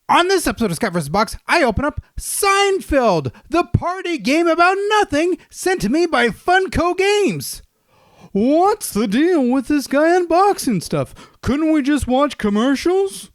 On this episode of Scott vs. Box, I open up Seinfeld, the party game about nothing sent to me by Funko Games. What's the deal with this guy unboxing stuff? Couldn't we just watch commercials?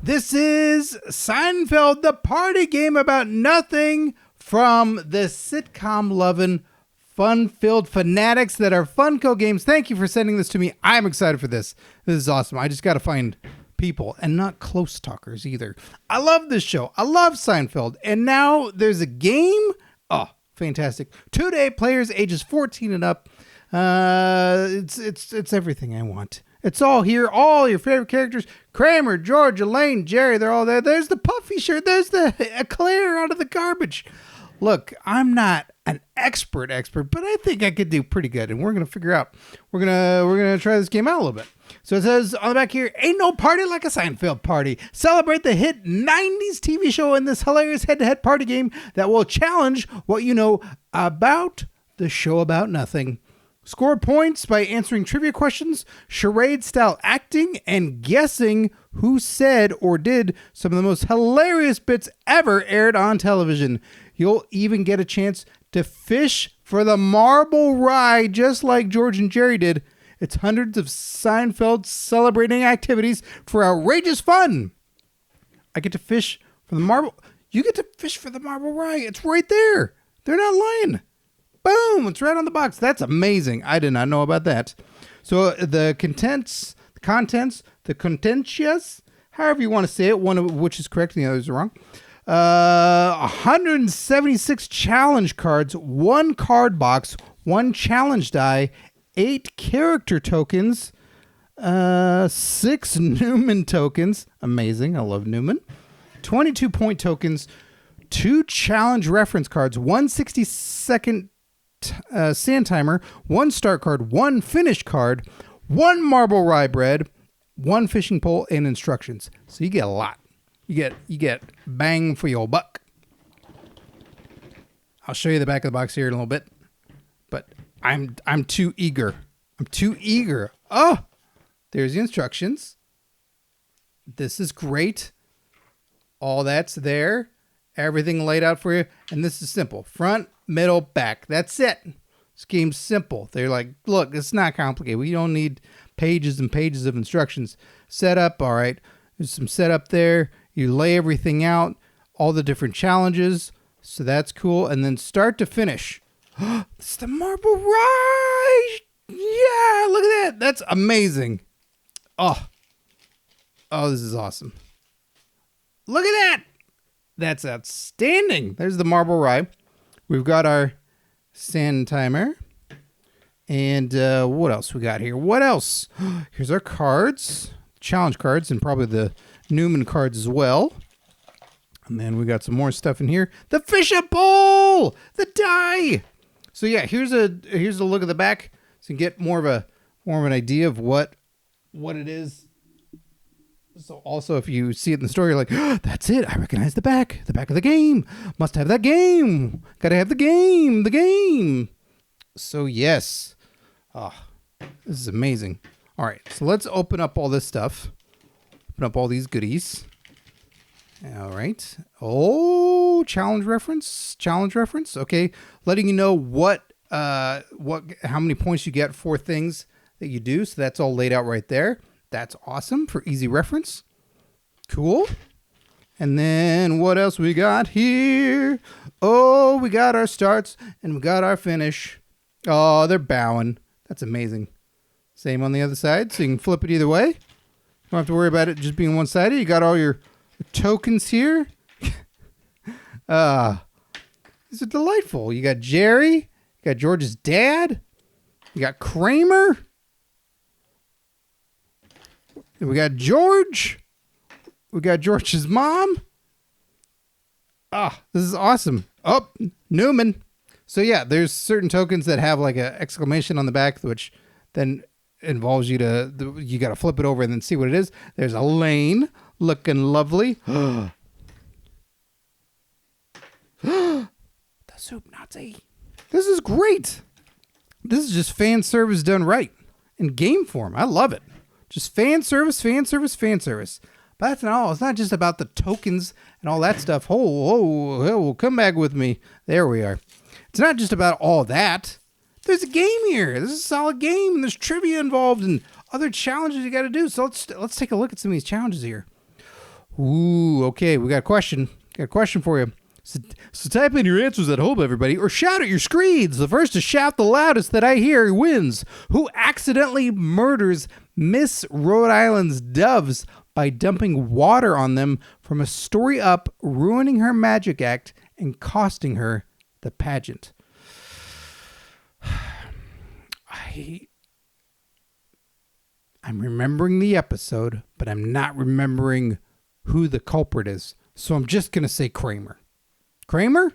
This is Seinfeld, the party game about nothing from the sitcom-loving, fun-filled fanatics that are Funko Games. Thank you for sending this to me. I'm excited for this. This is awesome. I just got to find people and not close talkers either. I love this show. I love Seinfeld. And now there's a game. Oh, fantastic. 2 to 8 players, ages 14 and up. It's everything I want. It's all here. All your favorite characters. Kramer, George, Elaine, Jerry, they're all there. There's the puffy shirt. There's the Eclair out of the garbage. Look, I'm not an expert, but I think I could do pretty good. And we're going to figure out. We're going to try this game out a little bit. So it says on the back here, ain't no party like a Seinfeld party. Celebrate the hit 90s TV show in this hilarious head-to-head party game that will challenge what you know about the show about nothing. Score points by answering trivia questions, charade-style acting, and guessing who said or did some of the most hilarious bits ever aired on television. You'll even get a chance to fish for the marble rye, just like George and Jerry did. It's hundreds of Seinfeld celebrating activities for outrageous fun. I get to fish for the marble. You get to fish for the marble rye. It's right there. They're not lying. Boom! It's right on the box. That's amazing. I did not know about that. So the contents, however you want to say it, one of which is correct and the others are wrong. 176 challenge cards, 1 card box, 1 challenge die, 8 character tokens, 6 Newman tokens. Amazing. I love Newman. 22 point tokens, 2 challenge reference cards, 1 60-second sand timer, 1 start card, 1 finish card, 1 marble rye bread, 1 fishing pole, and instructions. So you get a lot. You get bang for your buck. I'll show you the back of the box here in a little bit, but I'm too eager. Oh, there's the instructions. This is great. All that's there. Everything laid out for you. And this is simple. Front, middle, back. That's it. This game's simple. They're like, look, it's not complicated. We don't need pages and pages of instructions. Setup, all right. There's some setup there. You lay everything out, all the different challenges. So that's cool. And then start to finish. It's the marble rye. Yeah, look at that. That's amazing. Oh, this is awesome. Look at that. That's outstanding. There's the marble rye. We've got our sand timer. And what else we got here? What else? Here's our cards. Challenge cards and probably the Newman cards as well. And then we got some more stuff in here. The fishing pole! The die! So yeah, here's a look at the back. So you get more of an idea of what it is. So also, if you see it in the story, you're like, oh, that's it. I recognize the back of the game. Must have that game. Gotta have the game. So yes. Oh, this is amazing. All right, so let's open up all this stuff. Open up all these goodies. All right. Oh, challenge reference. Okay, letting you know how many points you get for things that you do. So that's all laid out right there. That's awesome for easy reference. Cool. And then what else we got here? Oh, we got our starts and we got our finish. Oh, they're bowing. That's amazing. Same on the other side, so you can flip it either way. Don't have to worry about it just being one-sided. You got all your tokens here. These are delightful. You got Jerry. You got George's dad. You got Kramer. And we got George. We got George's mom. This is awesome. Oh, Newman. So yeah, there's certain tokens that have like an exclamation on the back, which then involves you got to flip it over and then see what it is. There's Elaine looking lovely. The soup Nazi. This is great. This is just fan service done right. in game form. I love it. Just fan service, fan service, fan service. But that's not all. It's not just about the tokens and all that stuff. Come back with me. There we are. It's not just about all that. There's a game here. This is a solid game. And there's trivia involved and other challenges you got to do. So let's take a look at some of these challenges here. Ooh, okay. We got a question. Got a question for you. So type in your answers at home, everybody, or shout at your screens. The first to shout the loudest that I hear wins. Who accidentally murders Miss Rhode Island's doves by dumping water on them from a story up, ruining her magic act and costing her the pageant? I'm remembering the episode, but I'm not remembering who the culprit is. So I'm just going to say Kramer. Kramer?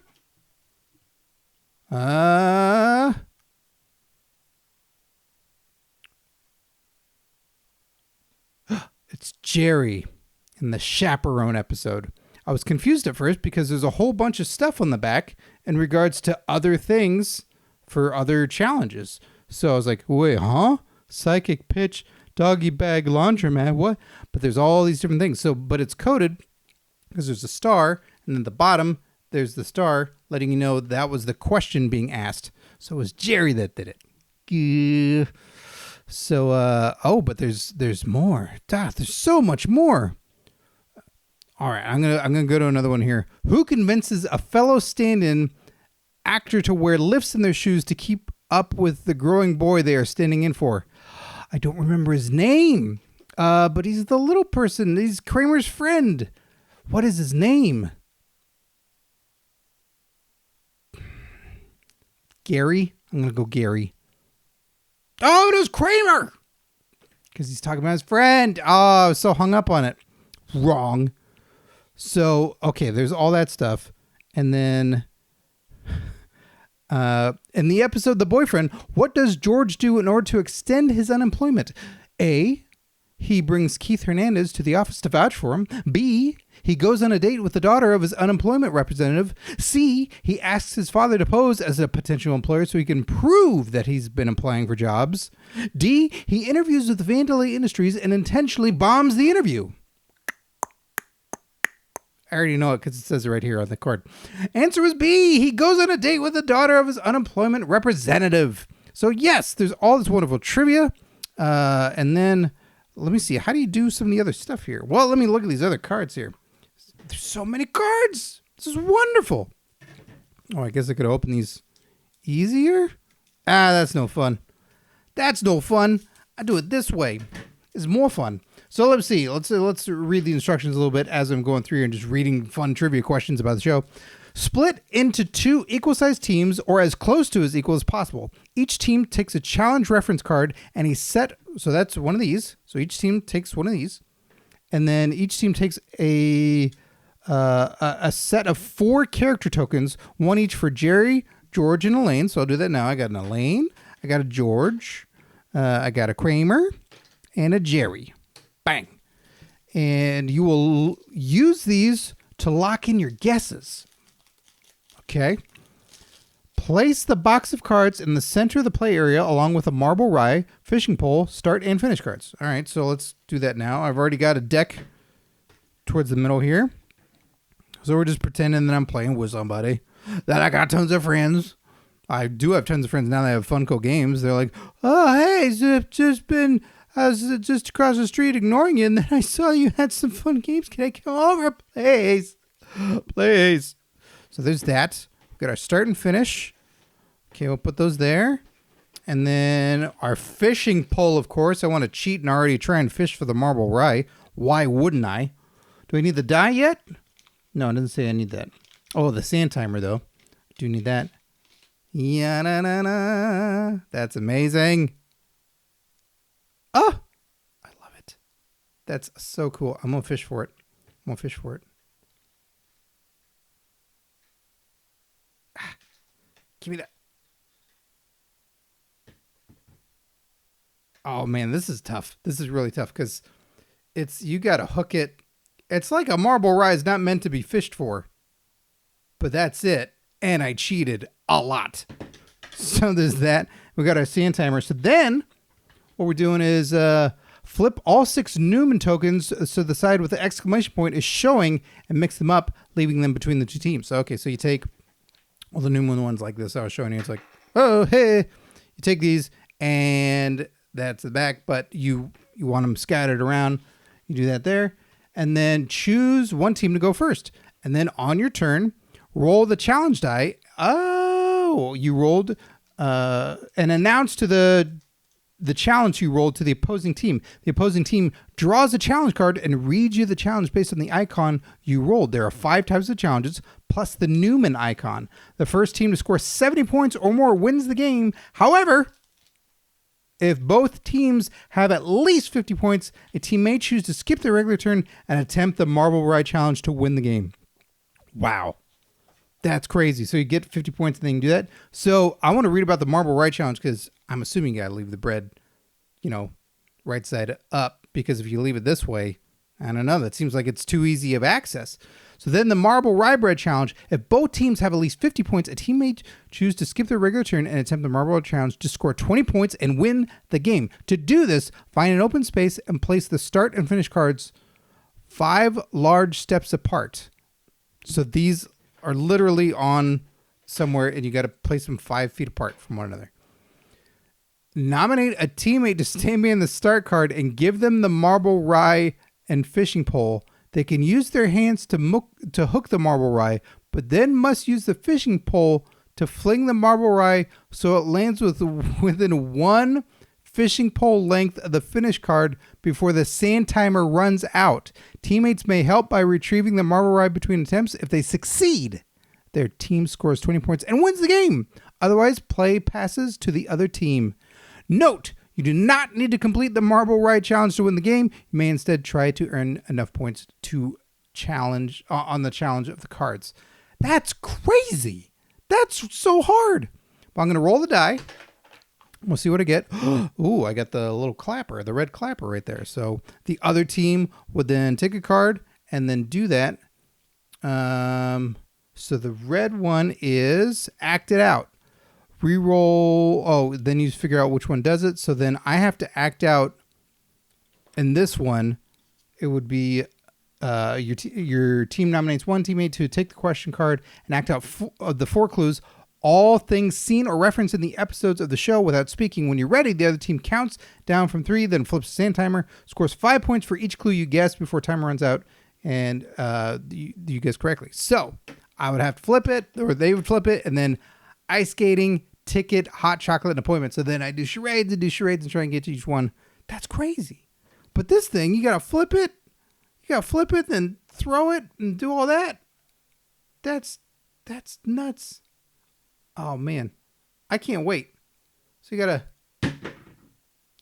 It's Jerry in the chaperone episode. I was confused at first because there's a whole bunch of stuff on the back in regards to other things for other challenges. So I was like, wait, huh? Psychic pitch, doggy bag, laundromat, what? But there's all these different things. So, but it's coded because there's a star, and then the bottom, there's the star letting you know that was the question being asked. So it was Jerry that did it. So, but there's more. There's so much more. All right, I'm gonna go to another one here. Who convinces a fellow stand-in actor to wear lifts in their shoes to keep up with the growing boy they are standing in for? I don't remember his name, but he's the little person. He's Kramer's friend. What is his name? Gary? I'm going to go Gary. Oh, it was Kramer! Because he's talking about his friend. Oh, I was so hung up on it. Wrong. So, okay, there's all that stuff. And then, in the episode, The Boyfriend, what does George do in order to extend his unemployment? A, he brings Keith Hernandez to the office to vouch for him. B, he goes on a date with the daughter of his unemployment representative. C, he asks his father to pose as a potential employer so he can prove that he's been applying for jobs. D, he interviews with Vandelay Industries and intentionally bombs the interview. I already know it because it says it right here on the card. Answer is B, he goes on a date with the daughter of his unemployment representative. So yes, there's all this wonderful trivia. And then, let me see, how do you do some of the other stuff here? Well, let me look at these other cards here. There's so many cards. This is wonderful. Oh, I guess I could open these easier. That's no fun. That's no fun. I do it this way. It's more fun. So let's see. Let's read the instructions a little bit as I'm going through here and just reading fun trivia questions about the show. Split into 2 equal-sized teams or as close to as equal as possible. Each team takes a challenge reference card and a set. So that's one of these. So each team takes one of these. And then each team takes a set of 4 character tokens, one each for Jerry, George, and Elaine. So I'll do that now. I got an Elaine, I got a George, I got a Kramer, and a Jerry. Bang. And you will use these to lock in your guesses. Okay. Place the box of cards in the center of the play area along with a marble rye, fishing pole, start and finish cards. All right, so let's do that now. I've already got a deck towards the middle here. So we're just pretending that I'm playing with somebody, that I got tons of friends. I do have tons of friends now that I have Funko Games. They're like, oh, hey, I was just across the street ignoring you, and then I saw you had some fun games. Can I come over, please? Please. So there's that. We've got our start and finish. Okay, we'll put those there. And then our fishing pole, of course. I want to cheat and already try and fish for the marble rye. Why wouldn't I? Do I need the die yet? No, it doesn't say I need that. Oh, the sand timer, though. I do need that. Yeah-na-na-na. That's amazing. Oh, I love it. That's so cool. I'm going to fish for it. Give me that. Oh, man, this is tough. This is really tough because you got to hook it. It's like a marble rye is not meant to be fished for. But that's it. And I cheated a lot. So there's that. We got our sand timer. So then what we're doing is flip all 6 Newman tokens so the side with the exclamation point is showing and mix them up, leaving them between the 2 teams. So, okay, so you take all the Newman ones like this I was showing you. It's like, oh, hey. You take these, and that's the back, but you want them scattered around. You do that there. And then choose one team to go first. And then on your turn, roll the challenge die. Oh, you rolled and announce to the challenge you rolled to the opposing team. The opposing team draws a challenge card and reads you the challenge based on the icon you rolled. There are 5 types of challenges, plus the Newman icon. The first team to score 70 points or more wins the game. However, if both teams have at least 50 points, a team may choose to skip their regular turn and attempt the Marble Ride Challenge to win the game. Wow. That's crazy. So you get 50 points and then you can do that. So I want to read about the Marble Ride Challenge because I'm assuming you got to leave the bread, right side up, because if you leave it this way, I don't know, that seems like it's too easy of access. So then the Marble Rye Bread Challenge, if both teams have at least 50 points, a team may choose to skip their regular turn and attempt the Marble Rye Challenge to score 20 points and win the game. To do this, find an open space and place the start and finish cards 5 large steps apart. So these are literally on somewhere, and you got to place them 5 feet apart from one another. Nominate a teammate to stand behind the start card and give them the marble rye and fishing pole. They can use their hands to hook the marble rye, but then must use the fishing pole to fling the marble rye so it lands within 1 fishing pole length of the finish card before the sand timer runs out. Teammates may help by retrieving the marble rye between attempts. If they succeed, their team scores 20 points and wins the game. Otherwise, play passes to the other team. Note, you do not need to complete the Marble Ride Challenge to win the game. You may instead try to earn enough points to challenge on the challenge of the cards. That's crazy. That's so hard. But I'm going to roll the die. We'll see what I get. Ooh, I got the little clapper, the red clapper right there. So the other team would then take a card and then do that. So the red one is act it out. Reroll. Oh, then you figure out which one does it. So then I have to act out. In this one, it would be your team nominates one teammate to take the question card and act out the 4 clues. All things seen or referenced in the episodes of the show without speaking. When you're ready, the other team counts down from 3, then flips the sand timer, scores 5 points for each clue you guess before timer runs out, and you guess correctly. So I would have to flip it, or they would flip it, and then ice skating, ticket, hot chocolate, and appointment. So then I do charades and try and get to each one. That's crazy. But this thing, you got to flip it. Then throw it and do all that. That's nuts. Oh, man. I can't wait. So you got to...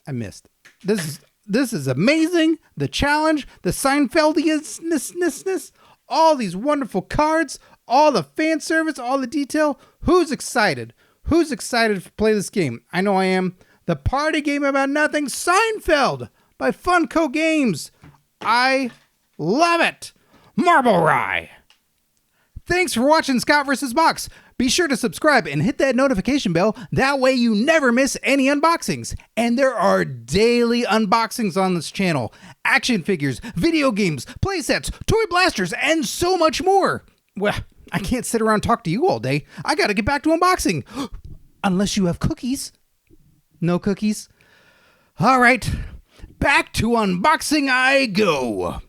I missed. This is amazing. The challenge, the Seinfeldian-ness, all these wonderful cards, all the fan service, all the detail. Who's excited? Who's excited to play this game? I know I am. The party game about nothing, Seinfeld by Funko Games. I love it. Marble Rye. Thanks for watching Scott vs. Box. Be sure to subscribe and hit that notification bell. That way you never miss any unboxings. And there are daily unboxings on this channel. Action figures, video games, playsets, toy blasters, and so much more. Well, I can't sit around and talk to you all day. I gotta get back to unboxing. Unless you have cookies. No cookies? All right, back to unboxing I go.